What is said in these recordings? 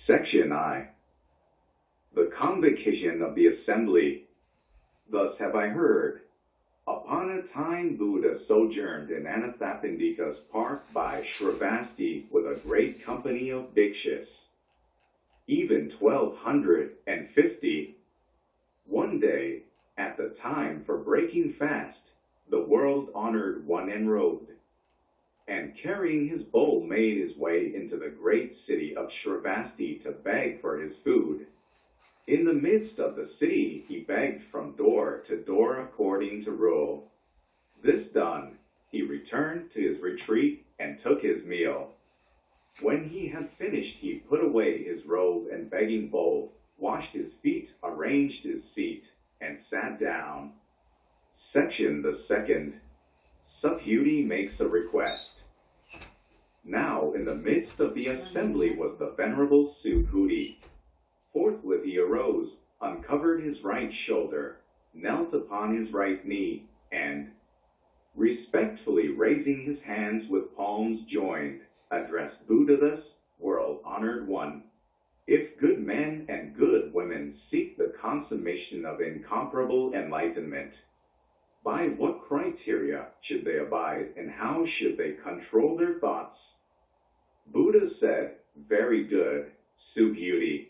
Section I. The Convocation of the Assembly. Thus have I heard. Upon a time Buddha sojourned in Anathapindika's park by Shravasti with a great company of bhikshus, even 1,250. One day, at the time for breaking fast, the world-honored one enrobed, and carrying his bowl made his way into the great city of Shravasti to beg for his food. In the midst of the city he begged from door to door according to rule. This done, he returned to his retreat and took his meal. When he had finished, he put away his robe and begging bowl, washed his feet, arranged his seat, and sat down. Section the second. Subhuti makes a request. Now in the midst of the assembly was the venerable Subhuti. Forthwith he arose, uncovered his right shoulder, knelt upon his right knee, and, respectfully raising his hands with palms joined, addressed Buddha thus, world-honored one. If good men and good women seek the consummation of incomparable enlightenment, by what criteria should they abide, and how should they control their thoughts? Buddha said, very good, Subhuti.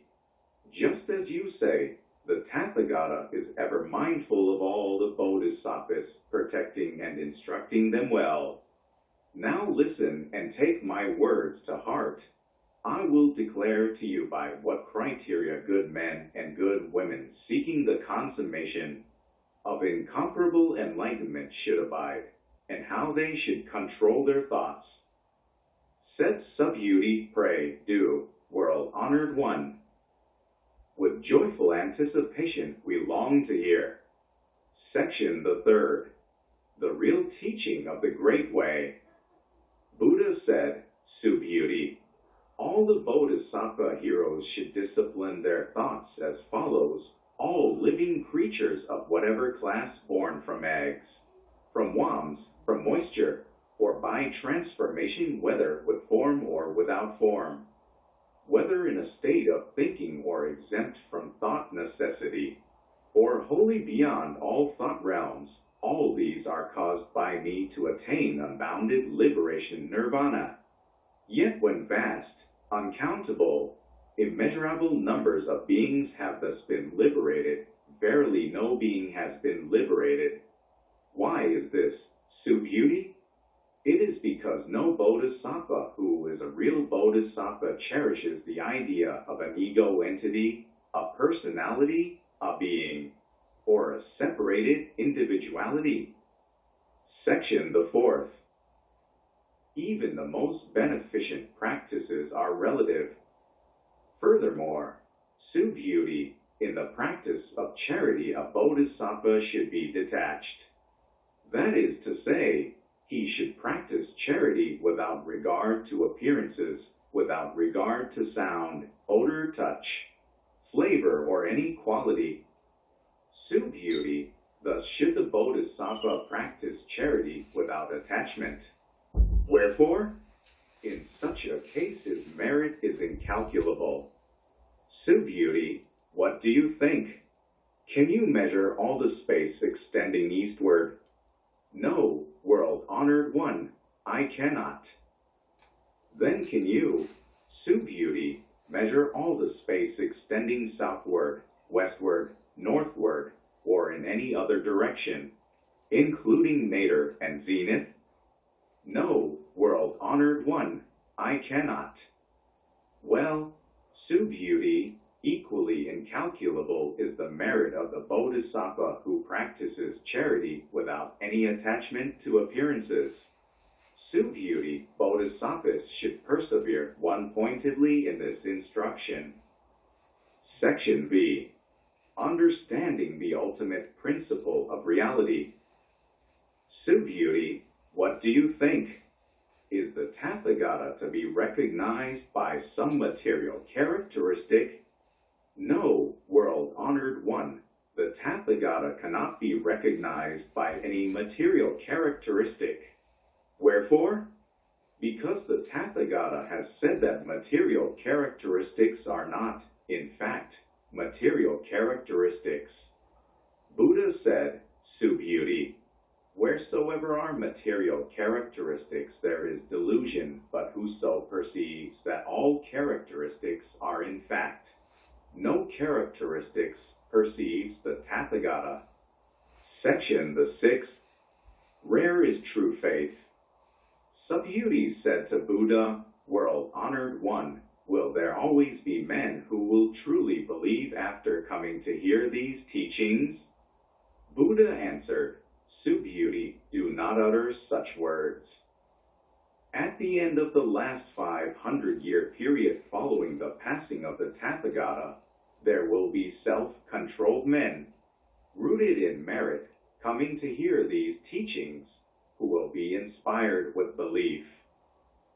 Just as you say, the Tathagata is ever mindful of all the bodhisattvas, protecting and instructing them well. Now listen and take my words to heart. I will declare to you by what criteria good men and good women seeking the consummation of incomparable enlightenment should abide, and how they should control their thoughts. Said Subhuti, pray, do, world-honored one. With joyful anticipation we long to hear. Section the third. The real teaching of the Great Way. Buddha said, Subhuti, all the bodhisattva heroes should discipline their thoughts as follows. All living creatures of whatever class born from eggs, from worms, from moisture, or by transformation, whether with form or without form, whether in a state of thinking or exempt from thought necessity, or wholly beyond all thought realms, all these are caused by me to attain unbounded liberation nirvana. Yet when vast, uncountable, immeasurable numbers of beings have thus been liberated, verily no being has been liberated. Why is this, Subhuti? It is because no bodhisattva who is a real bodhisattva cherishes the idea of an ego entity, a personality, a being, or a separated individuality. Section the fourth. Even the most beneficent practices are relative. Furthermore, Subhuti, in the practice of charity a bodhisattva should be detached. That is to say, he should practice charity without regard to appearances, without regard to sound, odor, touch, flavor, or any quality. Subhuti, thus should the bodhisattva practice charity without attachment. Wherefore, in such a case his merit is incalculable. Subhuti, what do you think? Can you measure all the space extending eastward? No, world-honored one, I cannot. Then can you, Subhuti, measure all the space extending southward, westward, northward, or in any other direction, including nadir and zenith? No, world-honored one, I cannot. Well, Subhuti, equally incalculable is the merit of the bodhisattva who practices charity without any attachment to appearances. Subhuti, bodhisattvas should persevere one-pointedly in this instruction. Section B. Understanding the ultimate principle of reality. Subhuti, what do you think? Is the Tathagata to be recognized by some material characteristic? No, world-honored one, the Tathagata cannot be recognized by any material characteristic. Wherefore? Because the Tathagata has said that material characteristics are not, in fact, material characteristics. Buddha said, Subhuti, wheresoever are material characteristics there is delusion, but whoso perceives that all characteristics are in fact no characteristics perceives the Tathagata. Section the 6th. Rare is true faith. Subhuti said to Buddha, World-honored one, will there always be men who will truly believe after coming to hear these teachings? Buddha answered, Subhuti, do not utter such words. At the end of the last 500-year period following the passing of the Tathagata, there will be self-controlled men, rooted in merit, coming to hear these teachings, who will be inspired with belief.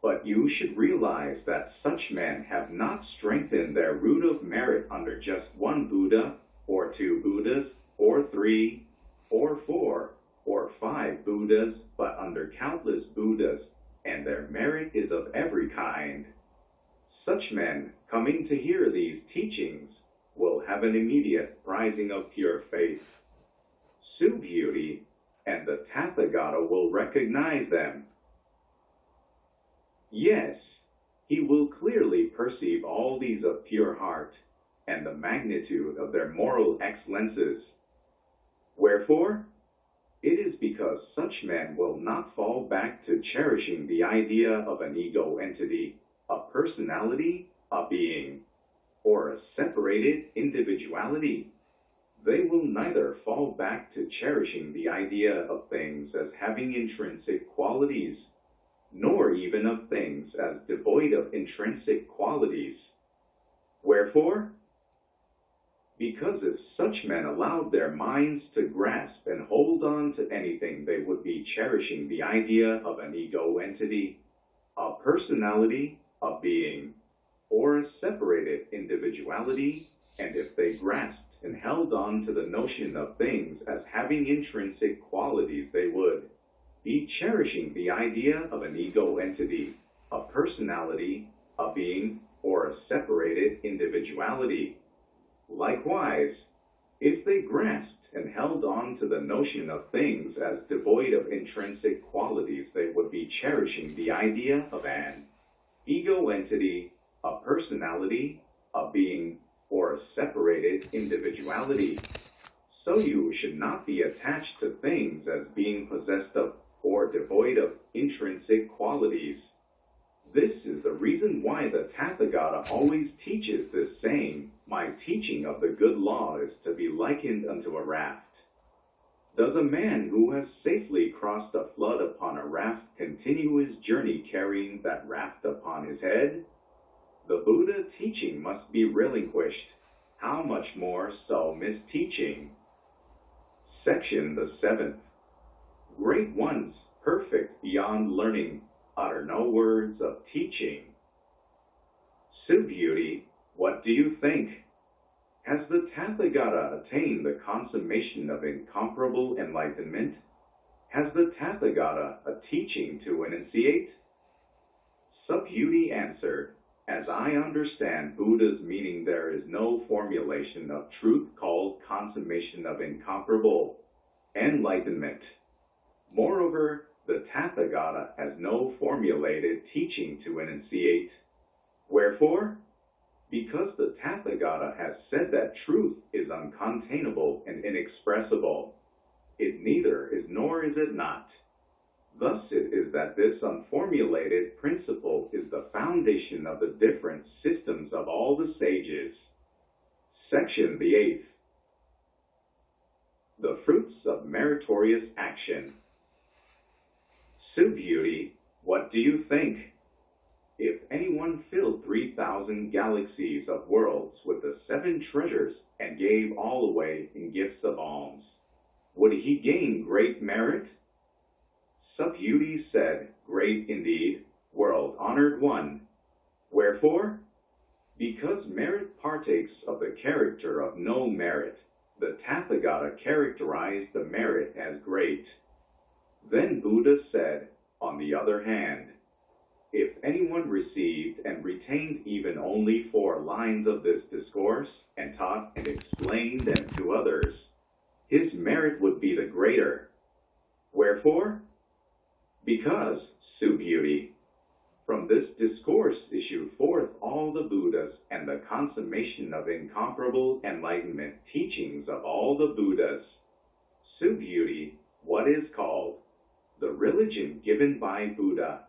But you should realize that such men have not strengthened their root of merit under just one Buddha, or two Buddhas, or three, or four, or five Buddhas, but under countless Buddhas, and their merit is of every kind. Such men, coming to hear these teachings, will have an immediate rising of pure faith. Subhuti and the Tathagata will recognize them. Yes, he will clearly perceive all these of pure heart, and the magnitude of their moral excellences. Wherefore? It is because such men will not fall back to cherishing the idea of an ego entity, a personality, a being, or a separated individuality. They will neither fall back to cherishing the idea of things as having intrinsic qualities, nor even of things as devoid of intrinsic qualities. Wherefore? Because if such men allowed their minds to grasp and hold on to anything, they would be cherishing the idea of an ego entity, a personality, a being, or a separated individuality, and if they grasped and held on to the notion of things as having intrinsic qualities, they would be cherishing the idea of an ego entity, a personality, a being, or a separated individuality. Likewise, if they grasped and held on to the notion of things as devoid of intrinsic qualities, they would be cherishing the idea of an ego entity, a personality, a being, or a separated individuality. So you should not be attached to things as being possessed of or devoid of intrinsic qualities. This is the reason why the Tathagata always teaches this saying, my teaching of the good law is to be likened unto a raft. Does a man who has safely crossed a flood upon a raft continue his journey carrying that raft upon his head? The Buddha teaching must be relinquished. How much more so misteaching? Section the 7th. Great ones, perfect beyond learning, utter no words of teaching. Subhuti, what do you think? Has the Tathagata attained the consummation of incomparable enlightenment? Has the Tathagata a teaching to enunciate? Subhuti answered, as I understand Buddha's meaning, there is no formulation of truth called consummation of incomparable enlightenment. Moreover, the Tathagata has no formulated teaching to enunciate. Wherefore? Because the Tathagata has said that truth is uncontainable and inexpressible. It neither is nor is it not. Thus it is that this unformulated principle is the foundation of the different systems of all the sages. Section the 8th. The fruits of meritorious action. Subhuti, what do you think? If anyone filled 3,000 galaxies of worlds with the 7 treasures and gave all away in gifts of alms, would he gain great merit? Subhuti said, great indeed, world-honored one. Wherefore? Because merit partakes of the character of no merit, the Tathagata characterized the merit as great. Then Buddha said, on the other hand, If anyone received and retained even only 4 lines of this discourse, and taught and explained them to others, his merit would be the greater. Wherefore? Because, Sue Beauty, from this discourse issued forth all the Buddhas and the consummation of incomparable enlightenment teachings of all the Buddhas. Sue Beauty, what is called the religion given by Buddha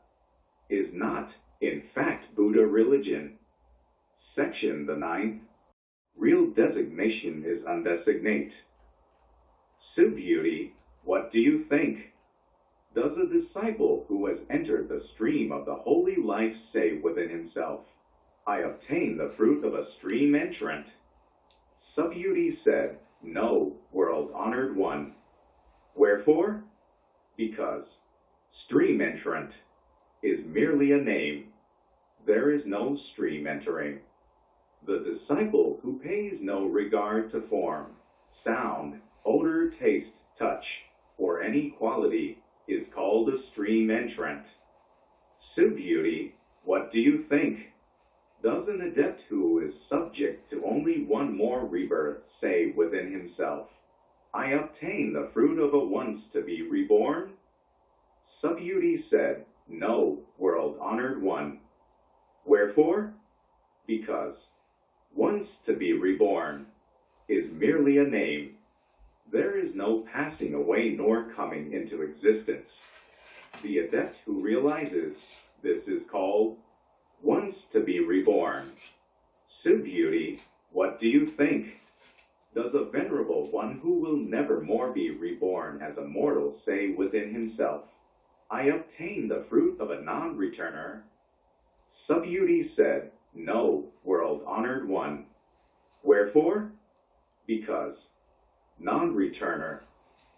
is not, in fact, Buddha religion. Section the 9th. Real designation is undesignate. Sue Beauty, what do you think? Does a disciple who has entered the stream of the holy life say within himself, I obtain the fruit of a stream entrant? Sue Beauty said, No, world-honored one. Wherefore? Because stream entrant is merely a name. There is no stream entering. The disciple who pays no regard to form, sound, odor, taste, touch, or any quality is called a stream entrant. Sue Beauty, what do you think? Does an adept who is subject to only one more rebirth say within himself, I obtain the fruit of a once to be reborn? Sue Beauty said, No, world-honored one. Wherefore? Because once to be reborn is merely a name. There is no passing away nor coming into existence. The adept who realizes this is called once to be reborn. Sue Beauty, what do you think? Does a venerable one who will never more be reborn as a mortal say within himself, I obtain the fruit of a non-returner? Sue Beauty said, No, world-honored one. Wherefore? Because non-returner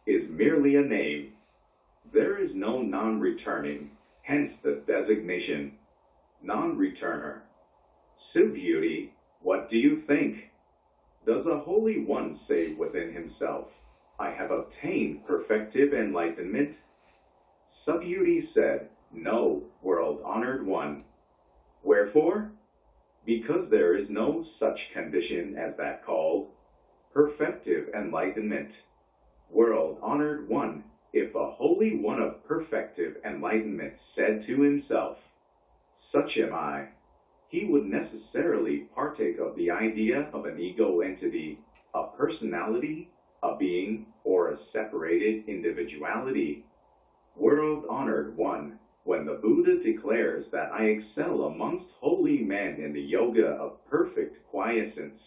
is merely a name. There is no non-returning, hence the designation, non-returner. Sue Beauty, what do you think? Does a holy one say within himself, I have obtained perfective enlightenment? Sue Beauty said, No, world-honored one. Wherefore? Because there is no such condition as that called perfective enlightenment. World-honored one, if a holy one of perfective enlightenment said to himself, Such am I, he would necessarily partake of the idea of an ego entity, a personality, a being, or a separated individuality. World-honored one, when the Buddha declares that I excel amongst holy men in the yoga of perfect quiescence,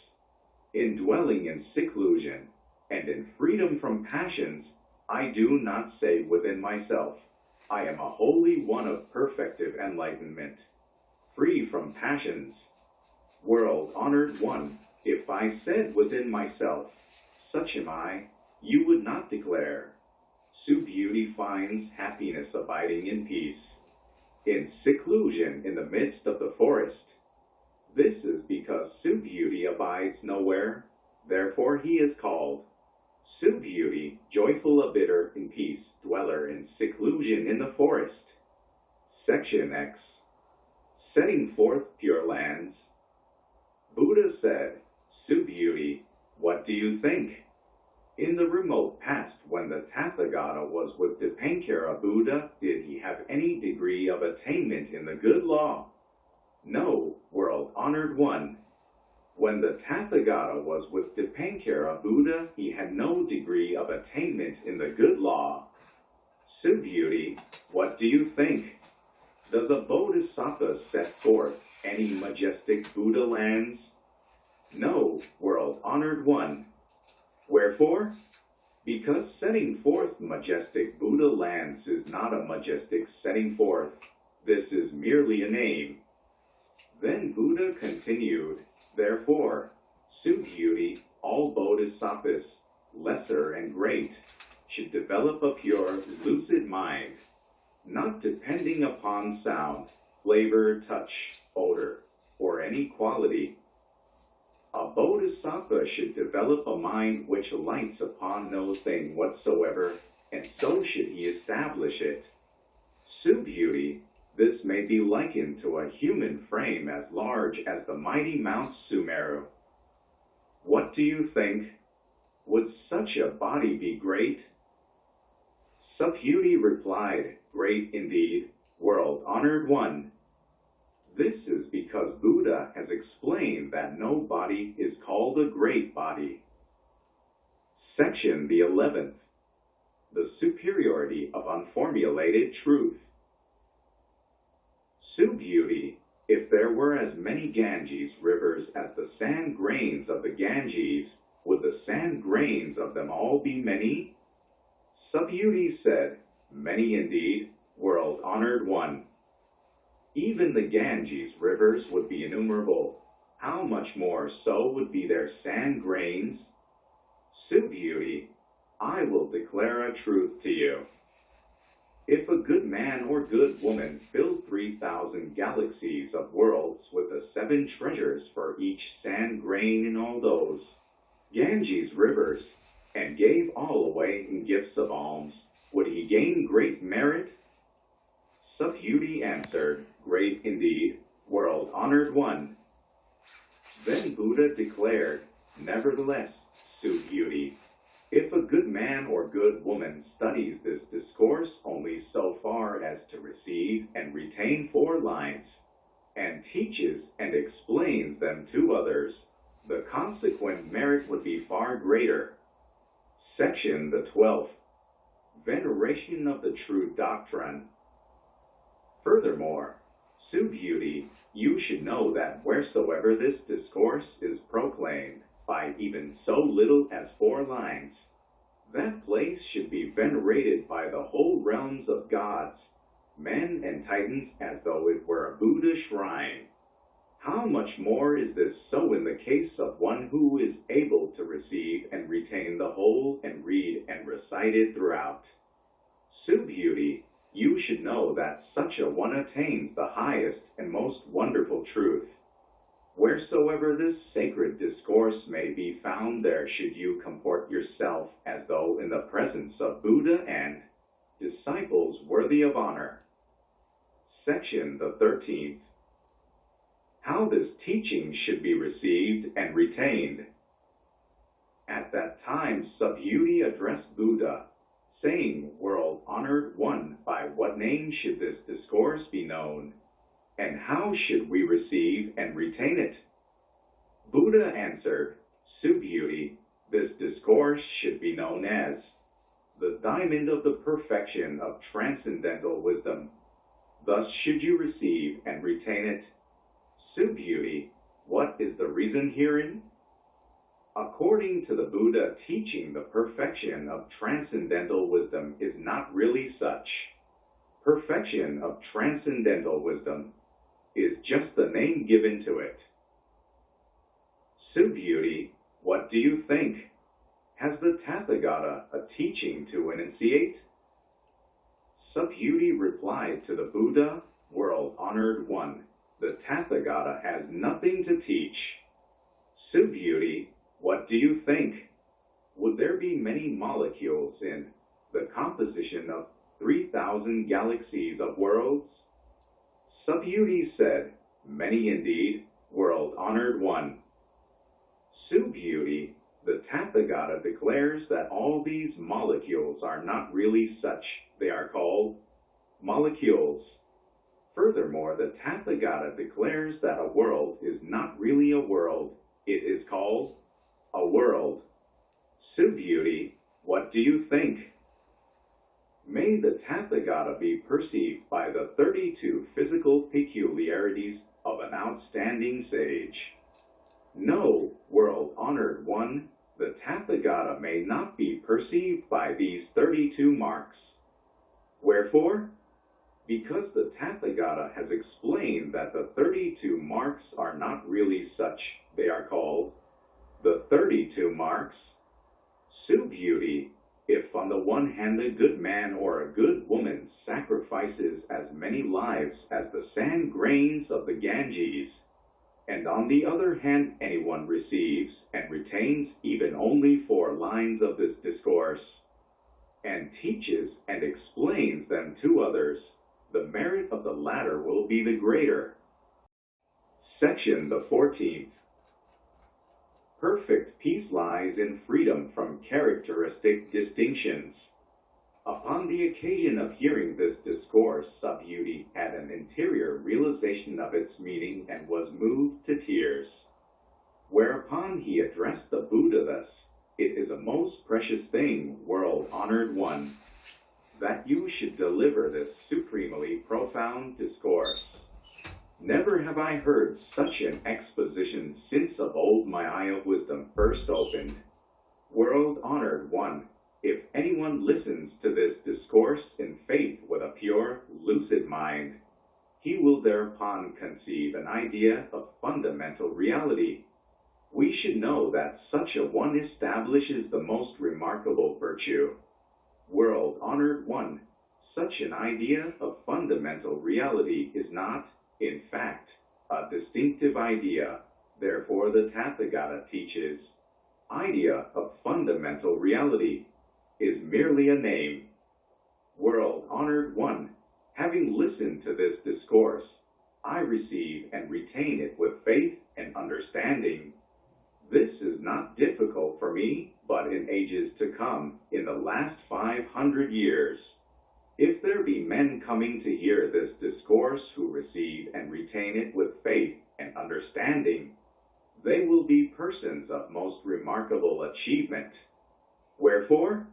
in dwelling in seclusion, and in freedom from passions, I do not say within myself, I am a holy one of perfective enlightenment, free from passions. World-honored one, if I said within myself, such am I, you would not declare, Sue Beauty finds happiness abiding in peace, in seclusion in the midst of the forest. This is because Sue Beauty abides nowhere, therefore he is called Sue Beauty, joyful abider in peace, dweller in seclusion in the forest. Section X. Setting forth Pure Lands. Buddha said, Sue Beauty, what do you think? In the remote past, when the Tathagata was with Dipankara Buddha, did he have any degree of attainment in the good law? No, world-honored one. When the Tathagata was with Dipankara Buddha, he had no degree of attainment in the good law. Sue Beauty, what do you think? Does a bodhisattva set forth any majestic Buddha lands? No, world-honored one. Wherefore? Because setting forth majestic Buddha lands is not a majestic setting forth. This is merely a name. Then Buddha continued, therefore, Sue Beauty, all bodhisattvas, lesser and great, should develop a pure, lucid mind, not depending upon sound, flavor, touch, odor, or any quality. A bodhisattva should develop a mind which lights upon no thing whatsoever, and so should he establish it. Sue Beauty, This may be likened to a human frame as large as the mighty Mount Sumeru. What do you think? Would such a body be great? Subhuti replied, Great indeed, world-honored one. This is because Buddha has explained that no body is called a great body. Section the 11th. The superiority of unformulated truth. Subhuti, if there were as many Ganges rivers as the sand grains of the Ganges, would the sand grains of them all be many? Subhuti said, Many indeed, world-honored one. Even the Ganges rivers would be innumerable. How much more so would be their sand grains? Subhuti, I will declare a truth to you. If a good man or good woman filled 3,000 galaxies of worlds with the 7 treasures for each sand grain in all those Ganges rivers, and gave all away in gifts of alms, would he gain great merit? Subhuti answered, Great indeed, world-honored one. Then Buddha declared, Nevertheless, Subhuti, if a good man or good woman studies this discourse only so far as to receive and retain 4 lines, and teaches and explains them to others, the consequent merit would be far greater. Section the 12th. Veneration of the true doctrine. Furthermore, Subhuti, you should know that wheresoever this discourse is proclaimed, by even so little as 4 lines, that place should be venerated by the whole realms of gods, men and titans, as though it were a Buddha shrine. How much more is this so in the case of one who is able to receive and retain the whole and read and recite it throughout? Subhuti, you should know that such a one attains the highest and most wonderful truth. Wheresoever this sacred discourse may be found, there should you comport yourself as though in the presence of Buddha and disciples worthy of honor. Section the 13th. How this teaching should be received and retained. At that time, Subhuti addressed Buddha, saying, World-honored one, by what name should this discourse be known? And how should we receive and retain it? Buddha answered, Subhuti, this discourse should be known as the diamond of the perfection of transcendental wisdom. Thus should you receive and retain it. Subhuti, what is the reason herein? According to the Buddha, teaching the perfection of transcendental wisdom is not really such. Perfection of transcendental wisdom is just the name given to it. Subhuti, what do you think? Has the Tathagata a teaching to enunciate? Subhuti replied to the Buddha, world-honored one, the Tathagata has nothing to teach. Subhuti, what do you think? Would there be many molecules in the composition of 3,000 galaxies of worlds? Subhuti said, Many indeed, world-honored one. Subhuti, the Tathagata declares that all these molecules are not really such. They are called molecules. Furthermore, the Tathagata declares that a world is not really a world. It is called a world. Subhuti, what do you think? May the Tathagata be perceived by the 32 physical peculiarities of an outstanding sage. No, world-honored one, the Tathagata may not be perceived by these 32 marks. Wherefore? Because the Tathagata has explained that the 32 marks are not really such. They are called the 32 marks. Subhuti, if on the one hand a good man or a good woman sacrifices as many lives as the sand grains of the Ganges, and on the other hand anyone receives and retains even only 4 lines of this discourse, and teaches and explains them to others, the merit of the latter be the greater. Section the 14th. Perfect peace lies in freedom from characteristic distinctions. Upon the occasion of hearing this discourse, Subhuti had an interior realization of its meaning and was moved to tears. Whereupon he addressed the Buddha thus, "It is a most precious thing, world-honored one, that you should deliver this supremely profound discourse. Never have I heard such an exposition since of old my eye of wisdom first opened. World-honored one, if anyone listens to this discourse in faith with a pure, lucid mind, he will thereupon conceive an idea of fundamental reality. We should know that such a one establishes the most remarkable virtue. World-honored one, such an idea of fundamental reality is not, in fact, a distinctive idea. Therefore the Tathagata teaches, idea of fundamental reality is merely a name. World-honored one, having listened to this discourse, I receive and retain it with faith and understanding. This is not difficult for me, but in ages to come, in the last 500 years, if there be men coming to hear this discourse who receive and retain it with faith and understanding, they will be persons of most remarkable achievement. Wherefore?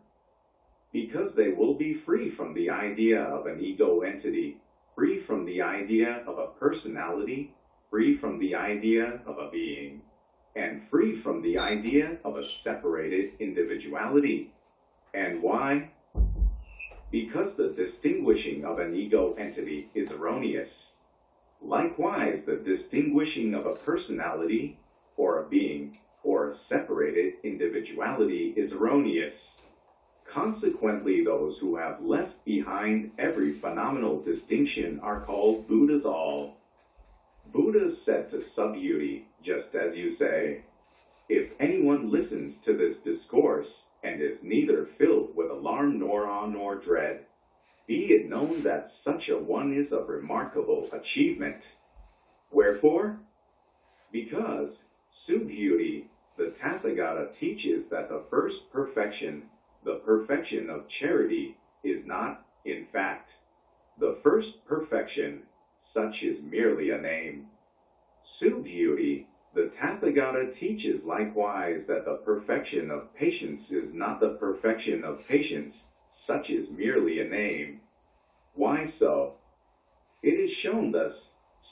Because they will be free from the idea of an ego entity, free from the idea of a personality, free from the idea of a being, and free from the idea of a separated individuality. And why? Because the distinguishing of an ego entity is erroneous. Likewise, the distinguishing of a personality, or a being, or a separated individuality is erroneous. Consequently, those who have left behind every phenomenal distinction are called Buddhas all. Buddha said to Subhuti, just as you say, if anyone listens to this discourse and is neither filled with alarm nor awe nor dread, be it known that such a one is of remarkable achievement. Wherefore? Because Subhuti, the Tathagata, teaches that the first perfection, the perfection of charity, is not, in fact, the first perfection. Such is merely a name. Subhuti, the Tathagata, teaches likewise that the perfection of patience is not the perfection of patience. Such is merely a name. Why so? It is shown thus,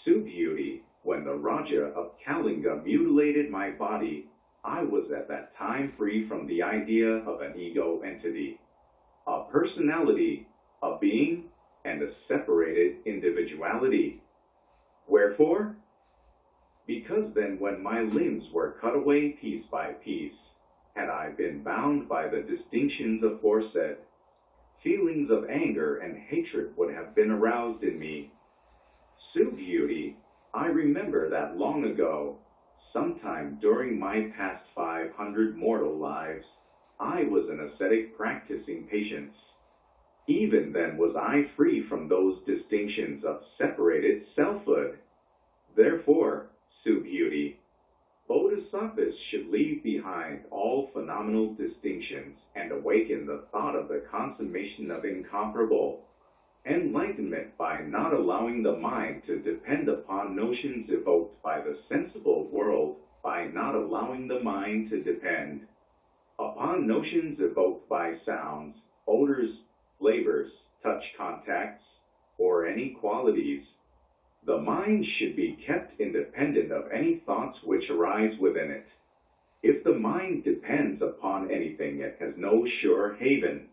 Subhuti, when the Raja of Kalinga mutilated my body, I was at that time free from the idea of an ego entity, a personality, a being, and a separated individuality. Wherefore? Because then when my limbs were cut away piece by piece, had I been bound by the distinctions aforesaid, feelings of anger and hatred would have been aroused in me. Subhuti, I remember that long ago, sometime during my past 500 mortal lives, I was an ascetic practicing patience. Even then was I free from those distinctions of separated selfhood. Therefore, Subhuti, Bodhisattvas should leave behind all phenomenal distinctions and awaken the thought of the consummation of incomparable enlightenment by not allowing the mind to depend upon notions evoked by the sensible world, by not allowing the mind to depend upon notions evoked by sounds, odors, flavors, touch contacts, or any qualities. The mind should be kept independent of any thoughts which arise within it. If the mind depends upon anything, it has no sure haven.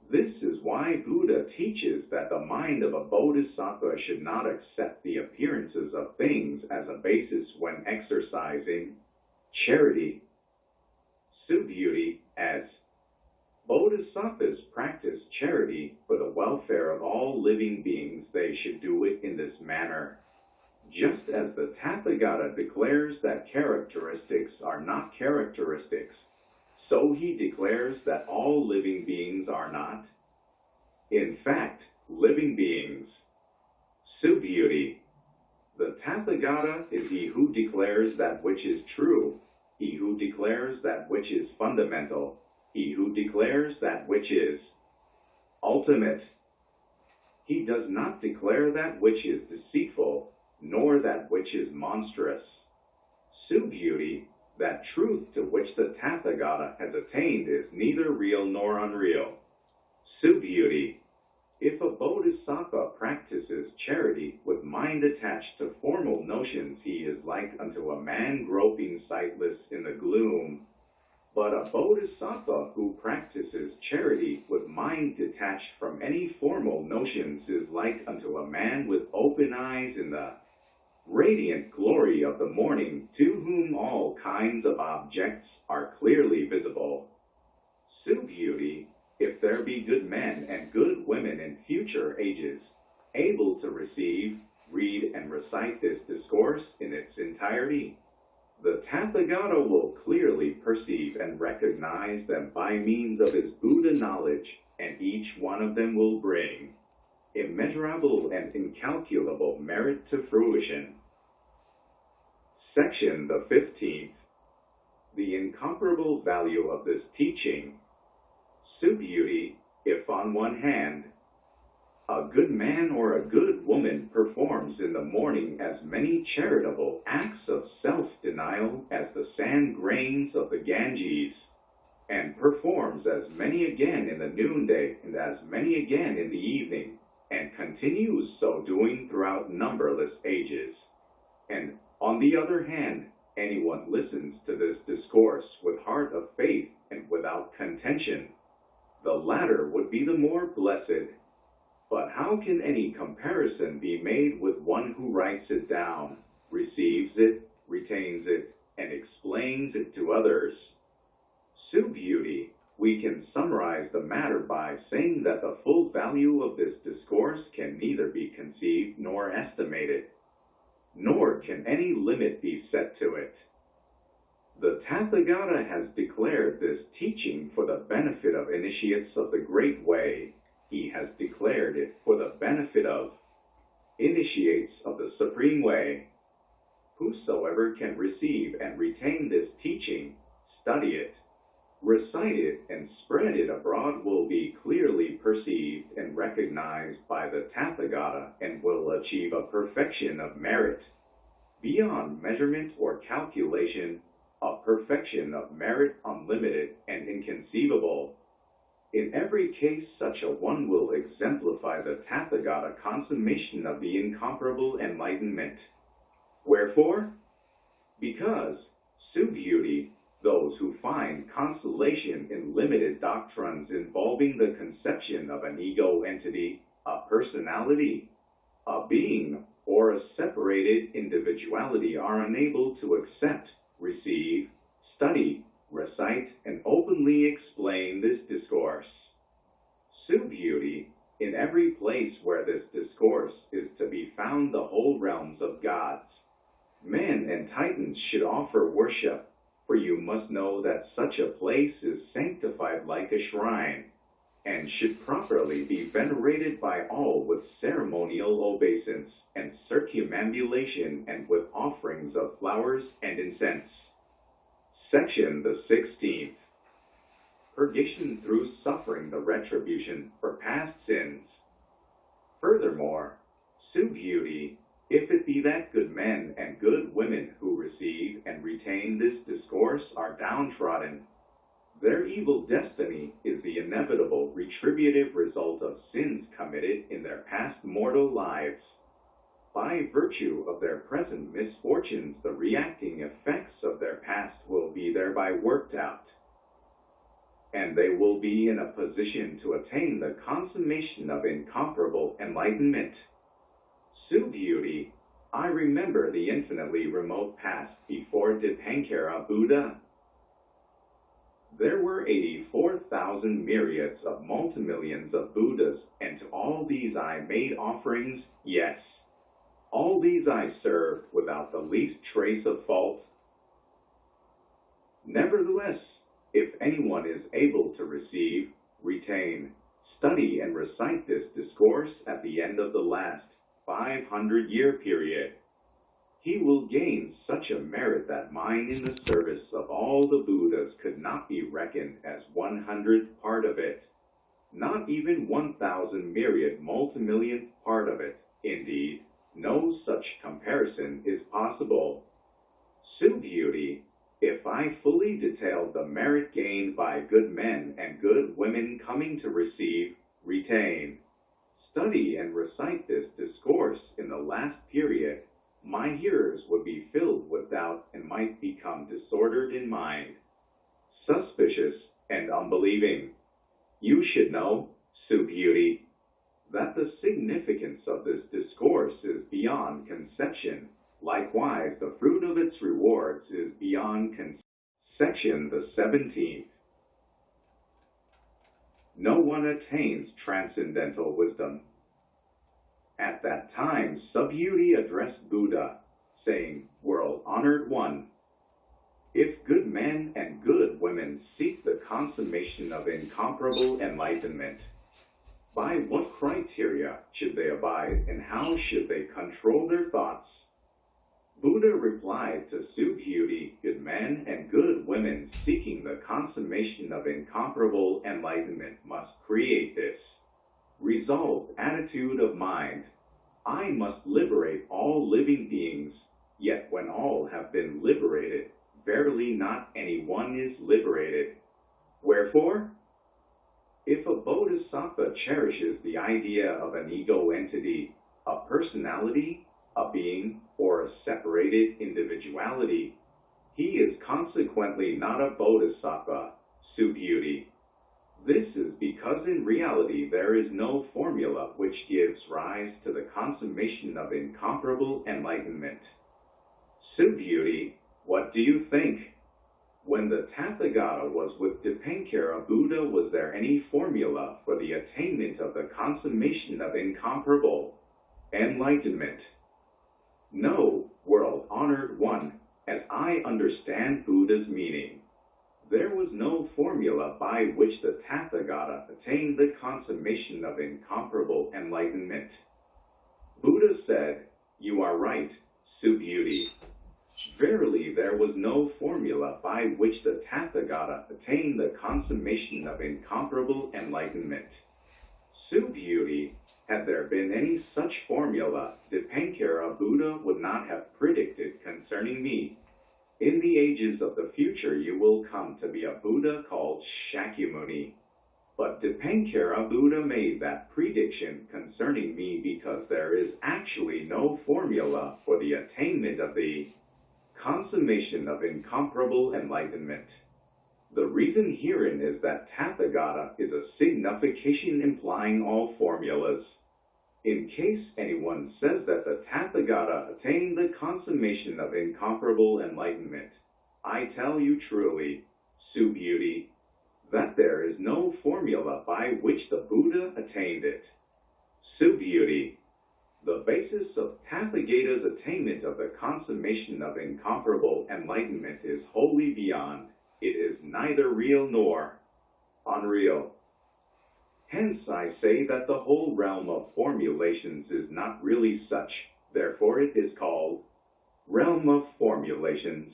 This is why Buddha teaches that the mind of a bodhisattva should not accept the appearances of things as a basis when exercising charity. Subhuti, as bodhisattvas practice charity for the welfare of all living beings, they should do it in this manner. Just as the Tathagata declares that characteristics are not characteristics, so he declares that all living beings are not, in fact, living beings. Subhuti, The Tathagata is he who declares that which is true, he who declares that which is fundamental, he who declares that which is ultimate. He does not declare that which is deceitful, nor that which is monstrous. Subhuti, that truth to which the Tathagata has attained, is neither real nor unreal. Subhuti, if a bodhisattva practices charity with mind attached to formal notions, he is like unto a man groping sightless in the gloom. But a bodhisattva who practices charity with mind detached from any formal notions is like unto a man with open eyes in the radiant glory of the morning, to whom all kinds of objects are clearly visible. Subhuti, if there be good men and good women in future ages, able to receive, read, and recite this discourse in its entirety, the Tathagata will clearly perceive and recognize them by means of his Buddha knowledge, and each one of them will bring immeasurable and incalculable merit to fruition. Section the 15th. The incomparable value of this teaching. Subhuti, if on one hand, a good man or a good woman performs in the morning as many charitable acts of self-denial as the sand grains of the Ganges, and performs as many again in the noonday and as many again in the evening, and continues so doing throughout numberless ages. And on the other hand, anyone listens to this discourse with heart of faith and without contention, the latter would be the more blessed. But how can any comparison be made with one who writes it down, receives it, retains it, and explains it to others? Subhuti, we can summarize the matter by saying that the full value of this discourse can neither be conceived nor estimated, nor can any limit be set to it. The Tathagata has declared this teaching for the benefit of initiates of the Great Way. He has declared it for the benefit of initiates of the Supreme Way. Whosoever can receive and retain this teaching, study it, recite it, and spread it abroad will be clearly perceived and recognized by the Tathagata, and will achieve a perfection of merit beyond measurement or calculation, a perfection of merit unlimited and inconceivable. In every case, such a one will exemplify the Tathagata consummation of the incomparable enlightenment. Wherefore? Because, Subhuti, those who find consolation in limited doctrines involving the conception of an ego entity, a personality, a being, or a separated individuality are unable to accept, receive, study, recite, and openly explain this discourse. Subhuti, in every place where this discourse is to be found, the whole realms of gods, men, and titans should offer worship, for you must know that such a place is sanctified like a shrine, and should properly be venerated by all with ceremonial obeisance and circumambulation, and with offerings of flowers and incense. Section the 16th. Purgation through suffering, the retribution for past sins. Furthermore, Subhuti, if it be that good men and good women who receive and retain this discourse are downtrodden, their evil destiny is the inevitable retributive result of sins committed in their past mortal lives. By virtue of their present misfortunes, the reacting effects of their past will be thereby worked out, and they will be in a position to attain the consummation of incomparable enlightenment. Subhuti, I remember the infinitely remote past before Dipankara Buddha. There were 84,000 myriads of multimillions of Buddhas, and to all these I made offerings, yes. All these I served without the least trace of fault. Nevertheless, if anyone is able to receive, retain, study, and recite this discourse at the end of the last 500-year period, He will gain such a merit that mine in the service of all the Buddhas could not be reckoned as 100th part of it, not even 1,000 myriad multimillionth part of it. Indeed, no such comparison is possible. Beauty, if I fully detailed the merit gained by good men and good women coming to receive, retain, study and recite this discourse in the last period, my hearers would be filled with doubt and might become disordered in mind, suspicious and unbelieving. You should know, Beauty, that the significance of this discourse is beyond conception. Likewise, the fruit of its rewards is beyond Section the 17th. No one attains transcendental wisdom. At that time, Subhuti addressed Buddha, saying, World-honored one, if good men and good women seek the consummation of incomparable enlightenment, by what criteria should they abide and how should they control their thoughts? Buddha replied to Subhuti, good men and good women seeking the consummation of incomparable enlightenment must create this resolved attitude of mind. I must liberate all living beings, yet when all have been liberated, verily not any one is liberated. Wherefore, if a bodhisattva cherishes the idea of an ego entity, a personality, a being, or a separated individuality, he is consequently not a bodhisattva, Subhuti. This is because in reality there is no formula which gives rise to the consummation of incomparable enlightenment. Subhuti, what do you think? When the Tathagata was with Dipankara Buddha, was there any formula for the attainment of the consummation of incomparable enlightenment? No, world-honored one, as I understand Buddha's meaning, there was no formula by which the Tathagata attained the consummation of incomparable enlightenment. Buddha said, you are right, Subhuti. Verily there was no formula by which the Tathagata attained the consummation of incomparable enlightenment. Subhuti, had there been any such formula, Dipankara Buddha would not have predicted concerning me. In the ages of the future you will come to be a Buddha called Shakyamuni. But Dipankara Buddha made that prediction concerning me because there is actually no formula for the attainment of the consummation of incomparable enlightenment. The reason herein is that Tathagata is a signification implying all formulas. In case anyone says that the Tathagata attained the consummation of incomparable enlightenment, I tell you truly, Subhuti, that there is no formula by which the Buddha attained it. Subhuti, the basis of Tathagata's attainment of the consummation of incomparable enlightenment is wholly beyond. It is neither real nor unreal. Hence I say that the whole realm of formulations is not really such, therefore it is called realm of formulations.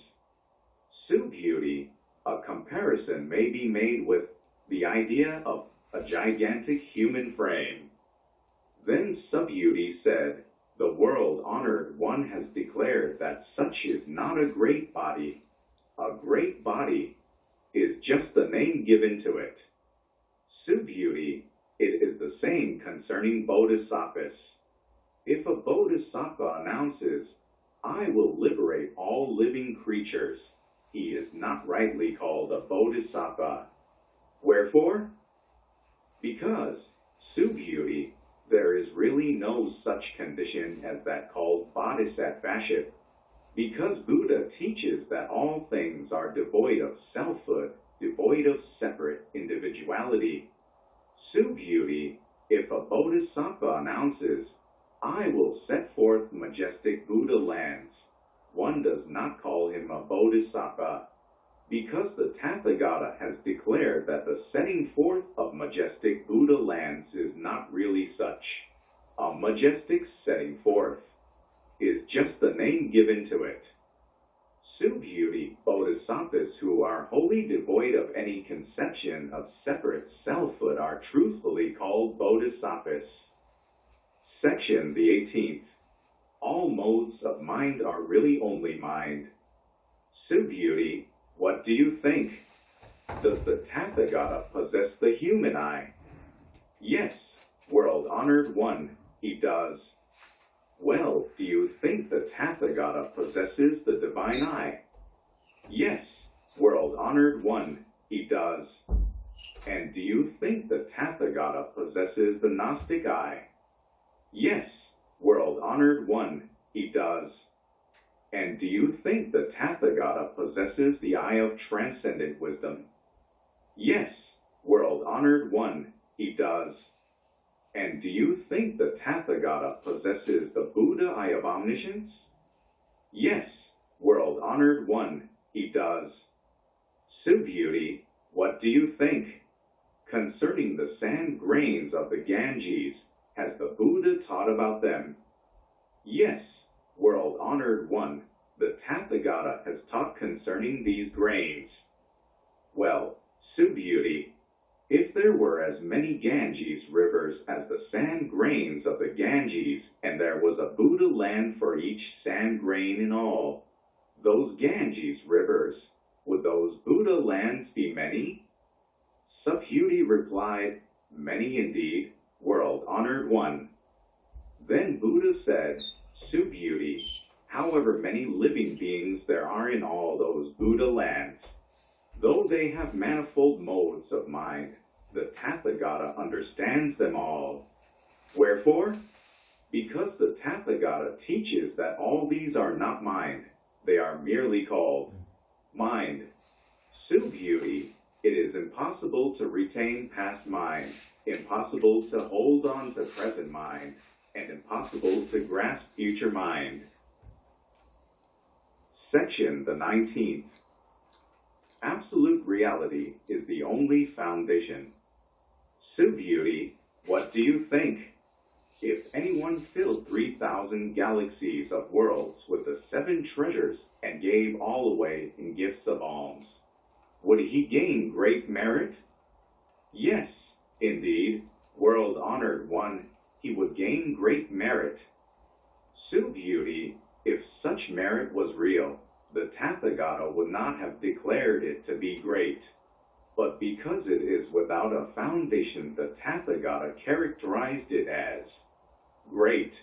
Subhuti, a comparison may be made with the idea of a gigantic human frame. Then Subhuti said, the world-honored one has declared that such is not a great body. A great body is just the name given to it. Subhuti, it is the same concerning bodhisattvas. If a bodhisattva announces, I will liberate all living creatures, he is not rightly called a bodhisattva. Wherefore? Because, Subhuti, there is really no such condition as that called bodhisattvaship. Because Buddha teaches that all things are devoid of selfhood, devoid of separate individuality. Subhuti, if a bodhisattva announces, I will set forth majestic Buddha lands, one does not call him a bodhisattva, because the Tathagata has declared that the setting forth of majestic Buddha lands is not really such a majestic setting forth. is just the name given to it. Subhuti bodhisattvas who are wholly devoid of any conception of separate selfhood are truthfully called bodhisattvas. Section the 18th. All modes of mind are really only mind. Subhuti, what do you think? Does the Tathagata possess the human eye? Yes, world-honored one, he does. Well, do you think the Tathagata possesses the divine eye? Yes, world-honored one, he does. And do you think the Tathagata possesses the Gnostic eye? Yes, world-honored one, he does. And do you think the Tathagata possesses the eye of transcendent wisdom? Yes, world-honored one, he does. And do you think the Tathagata possesses the Buddha eye of omniscience? Yes, world-honored one, he does. Subhuti, what do you think? Concerning the sand grains of the Ganges, has the Buddha taught about them? Yes, world-honored one, the Tathagata has taught concerning these grains. Well, Subhuti, if there were as many Ganges rivers as the sand grains of the Ganges, and there was a Buddha land for each sand grain in all, those Ganges rivers, would those Buddha lands be many? Subhuti replied, many indeed, world-honored one. Then Buddha said, Subhuti, however many living beings there are in all those Buddha lands, though they have manifold modes of mind, the Tathagata understands them all. Wherefore? Because the Tathagata teaches that all these are not mind, they are merely called mind. Subhuti, it is impossible to retain past mind, impossible to hold on to present mind, and impossible to grasp future mind. Section the 19th. Absolute reality is the only foundation. Subhuti, what do you think? If anyone filled 3,000 galaxies of worlds with the 7 treasures and gave all away in gifts of alms, would he gain great merit? Yes, indeed, world-honored one, he would gain great merit. Subhuti, if such merit was real, the Tathagata would not have declared it to be great. But because it is without a foundation, the Tathagata characterized it as great.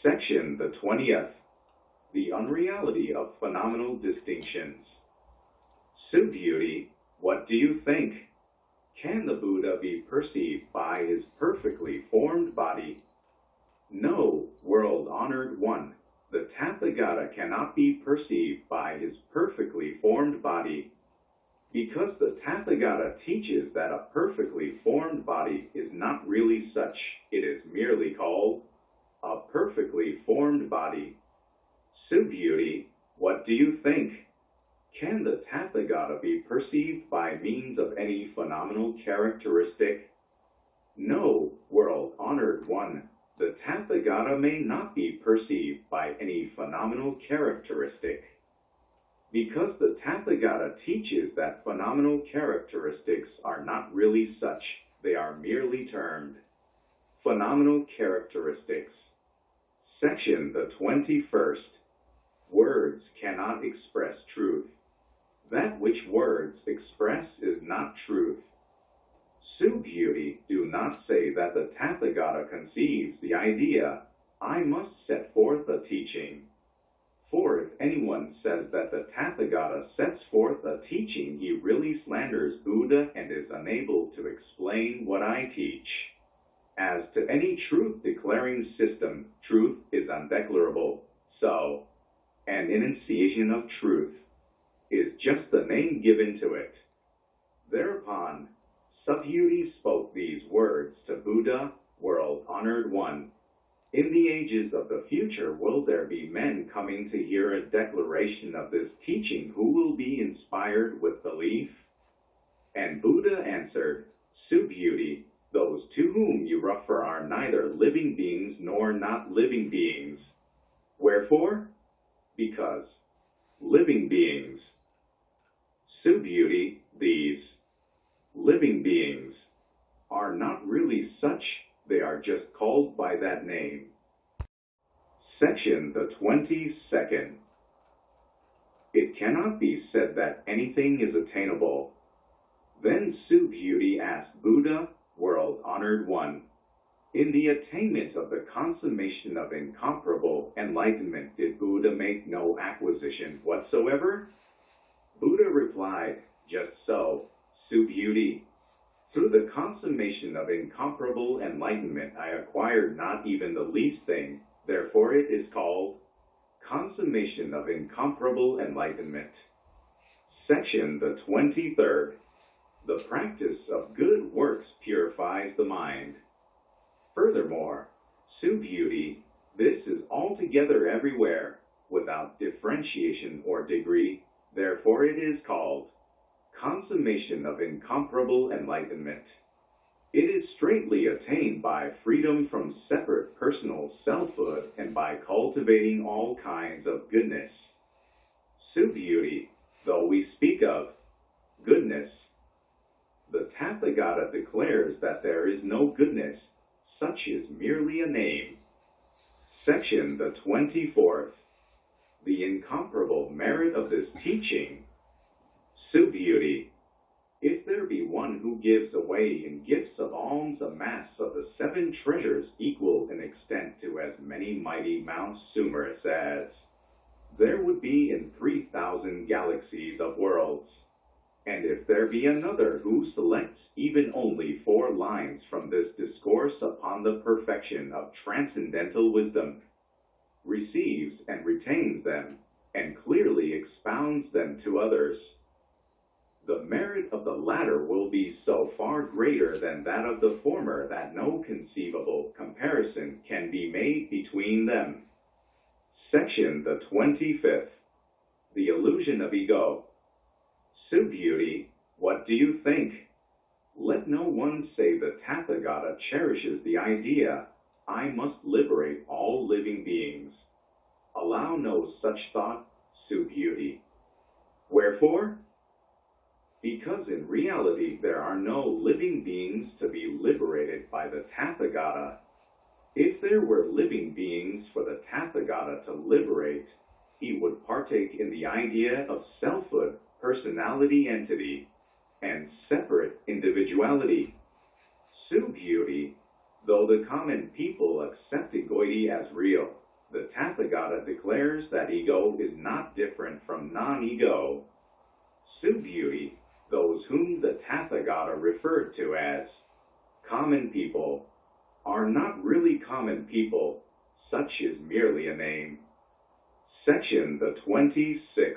Section the 20th. The unreality of phenomenal distinctions. Subhuti, what do you think? Can the Buddha be perceived by his perfectly formed body? No, world-honored one. The Tathagata cannot be perceived by his perfectly formed body, because the Tathagata teaches that a perfectly formed body is not really such, it is merely called a perfectly formed body. Subhuti, what do you think? Can the Tathagata be perceived by means of any phenomenal characteristic? No, world-honored one. The Tathagata may not be perceived by any phenomenal characteristic. Because the Tathagata teaches that phenomenal characteristics are not really such, they are merely termed phenomenal characteristics. Section the 21st. Words cannot express truth. That which words express is not truth. Subhuti, do not say that the Tathagata conceives the idea, I must set forth a teaching. For if anyone says that the Tathagata sets forth a teaching, he really slanders Buddha and is unable to explain what I teach. As to any truth-declaring system, truth is undeclarable. So, an enunciation of truth is just the name given to it. Thereupon, Subhuti spoke these words to Buddha, world-honored one. In the ages of the future, will there be men coming to hear a declaration of this teaching who will be inspired with belief? And Buddha answered, Subhuti, those to whom you refer are neither living beings nor not living beings. Wherefore? Because living beings. Subhuti, these living beings are not really such, they are just called by that name. Section the 22nd. It cannot be said that anything is attainable. Then Subhuti asked Buddha, world-honored one, in the attainment of the consummation of incomparable enlightenment, did Buddha make no acquisition whatsoever? Buddha replied, just so, Subhuti. Through the consummation of incomparable enlightenment, I acquired not even the least thing. Therefore it is called consummation of incomparable enlightenment. Section the 23rd. The practice of good works purifies the mind. Furthermore, Subhuti, this is altogether everywhere, without differentiation or degree. Therefore it is called consummation of incomparable enlightenment. It is straightly attained by freedom from separate personal selfhood and by cultivating all kinds of goodness. Subhuti, though we speak of goodness, the Tathagata declares that there is no goodness, such is merely a name. Section the 24th. The incomparable merit of this teaching. Subhuti, if there be one who gives away in gifts of alms a mass of the 7 treasures equal in extent to as many mighty Mount Sumerus as there would be in 3,000 galaxies of worlds, and if there be another who selects even only 4 lines from this discourse upon the perfection of transcendental wisdom, receives and retains them, and clearly expounds them to others, the merit of the latter will be so far greater than that of the former that no conceivable comparison can be made between them. Section the 25th. The illusion of ego. Subhuti, what do you think? Let no one say the Tathagata cherishes the idea, I must liberate all living beings. Allow no such thought, Subhuti. Wherefore? Because in reality there are no living beings to be liberated by the Tathagata. If there were living beings for the Tathagata to liberate, he would partake in the idea of selfhood, personality entity, and separate individuality. Subhuti, though the common people accept egoity as real, the Tathagata declares that ego is not different from non-ego. Subhuti, those whom the Tathagata referred to as common people, are not really common people, such is merely a name. Section the 26th.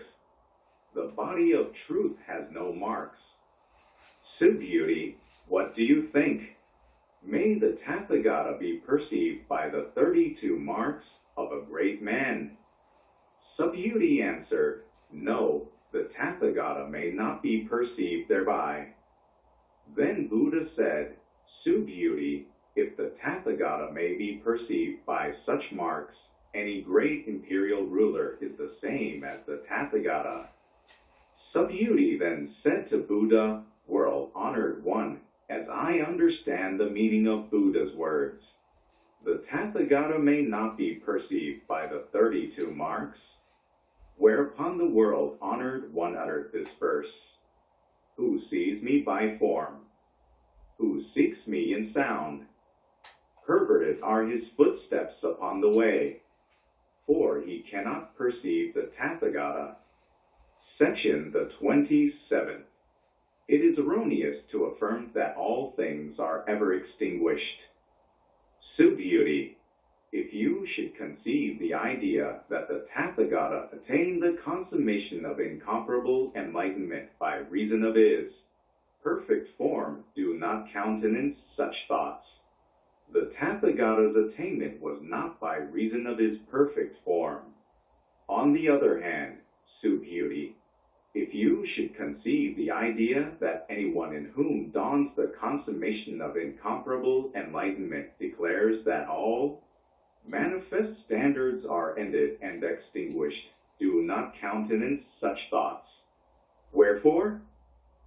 The body of truth has no marks. Subhuti, what do you think? May the Tathagata be perceived by the 32 marks of a great man? Subhuti answered, no, the Tathagata may not be perceived thereby. Then Buddha said, Subhuti, if the Tathagata may be perceived by such marks, any great imperial ruler is the same as the Tathagata. Subhuti then said to Buddha, world-honored one, as I understand the meaning of Buddha's words, the Tathagata may not be perceived by the 32 marks. Whereupon the world-honored one uttered this verse, who sees me by form, who seeks me in sound, perverted are his footsteps upon the way, for he cannot perceive the Tathagata. Section the 27th. It is erroneous to affirm that all things are ever extinguished. Subhuti, if you should conceive the idea that the Tathagata attained the consummation of incomparable enlightenment by reason of his perfect form, do not countenance such thoughts. The Tathagata's attainment was not by reason of his perfect form. On the other hand, Subhuti, if you should conceive the idea that anyone in whom dawns the consummation of incomparable enlightenment declares that all Manifest standards are ended and extinguished. Do not countenance such thoughts. Wherefore?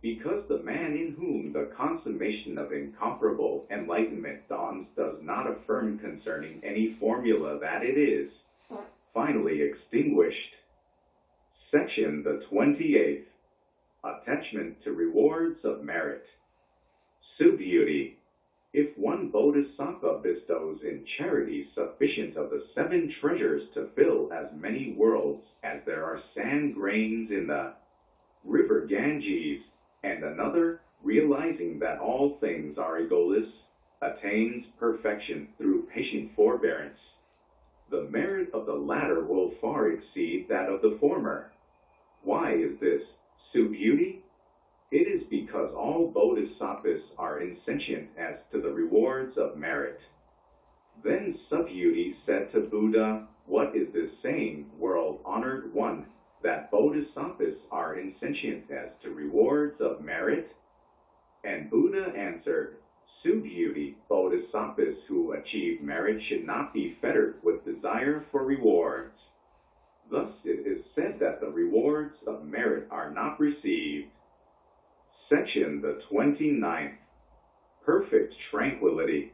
Because the man in whom the consummation of incomparable enlightenment dawns does not affirm concerning any formula that it is finally extinguished. Section the 28th. Attachment to rewards of merit. Subhuti. If one bodhisattva bestows in charity sufficient of the 7 treasures to fill as many worlds as there are sand grains in the river Ganges, and another, realizing that all things are egoless, attains perfection through patient forbearance, the merit of the latter will far exceed that of the former. Why is this, Subhuti? It is because all bodhisattvas are insentient as to the rewards of merit. Then Subhuti said to Buddha, what is this saying, world-honored one, that bodhisattvas are insentient as to rewards of merit? And Buddha answered, Subhuti, bodhisattvas who achieve merit should not be fettered with desire for rewards. Thus it is said that the rewards of merit are not received. Section the 29th. Perfect tranquility.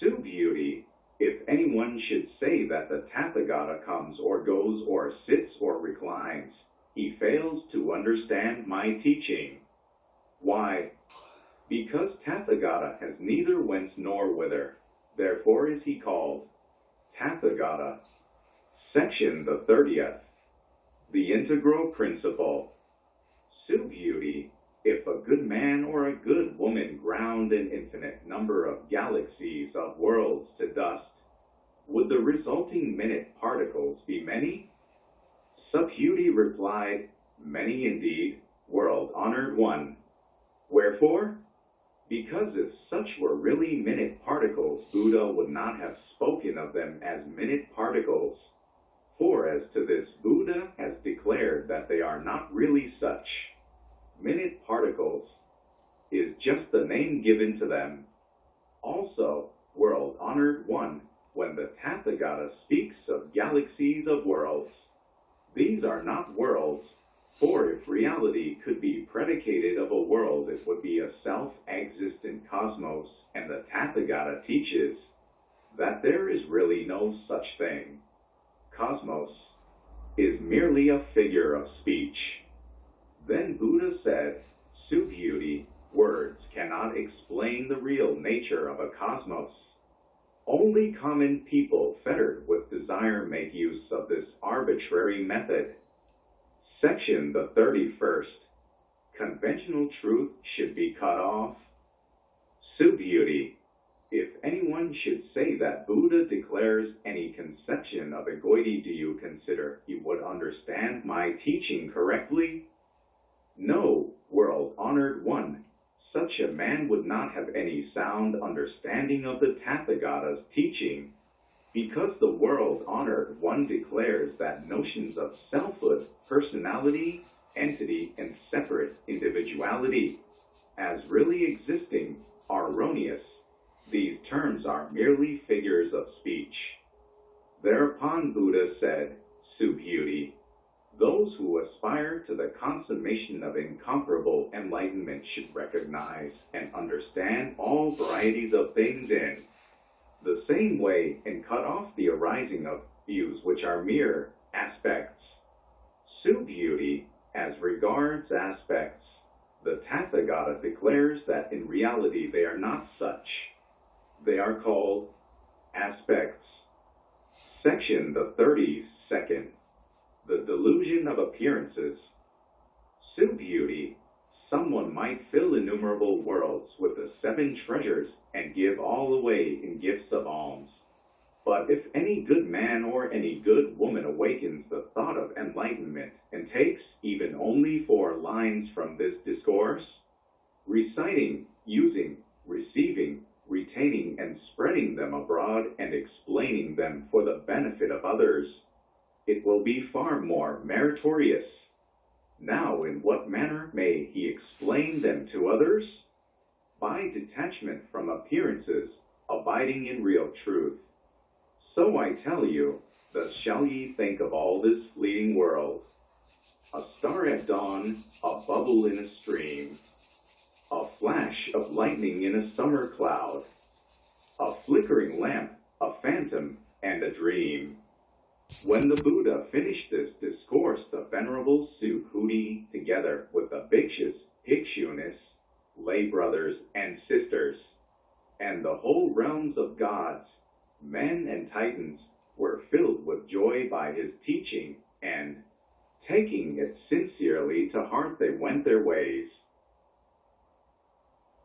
Subhuti, if anyone should say that the Tathagata comes or goes or sits or reclines, he fails to understand my teaching. Why? Because Tathagata has neither whence nor whither. Therefore is he called Tathagata. Section the 30th. The integral principle. Subhuti, if a good man or a good woman ground an infinite number of galaxies of worlds to dust, would the resulting minute particles be many? Subhuti replied, many indeed, world-honored one. Wherefore? Because if such were really minute particles, Buddha would not have spoken of them as minute particles. For as to this, Buddha has declared that they are not really such. Minute particles is just the name given to them. Also, world-honored one, when the Tathagata speaks of galaxies of worlds, these are not worlds, for if reality could be predicated of a world, it would be a self-existent cosmos, and the Tathagata teaches that there is really no such thing. Cosmos is merely a figure of speech. Then Buddha said, Subhuti, words cannot explain the real nature of a cosmos. Only common people fettered with desire make use of this arbitrary method. Section the 31st. Conventional truth should be cut off. Subhuti, if anyone should say that Buddha declares any conception of egoity, do you consider he would understand my teaching correctly? No, world-honored one, such a man would not have any sound understanding of the Tathagata's teaching, because the world-honored one declares that notions of selfhood, personality, entity, and separate individuality, as really existing, are erroneous. These terms are merely figures of speech. Thereupon Buddha said, Subhuti, those who aspire to the consummation of incomparable enlightenment should recognize and understand all varieties of things in the same way and cut off the arising of views which are mere aspects. Subhuti, as regards aspects, the Tathagata declares that in reality they are not such. They are called aspects. Section the 32nd. The delusion of appearances. Subhuti, someone might fill innumerable worlds with the 7 treasures and give all away in gifts of alms. But if any good man or any good woman awakens the thought of enlightenment and takes even only 4 lines from this discourse, reciting, using, receiving, retaining, and spreading them abroad and explaining them for the benefit of others, it will be far more meritorious. Now, in what manner may he explain them to others? By detachment from appearances, abiding in real truth. So I tell you, thus shall ye think of all this fleeting world. A star at dawn, a bubble in a stream, a flash of lightning in a summer cloud, a flickering lamp, a phantom, and a dream. When the Buddha finished this discourse, the Venerable Subhuti, together with the Bhikshus, Bhikshunis, lay brothers and sisters, and the whole realms of gods, men and titans, were filled with joy by his teaching, and, taking it sincerely to heart, they went their ways.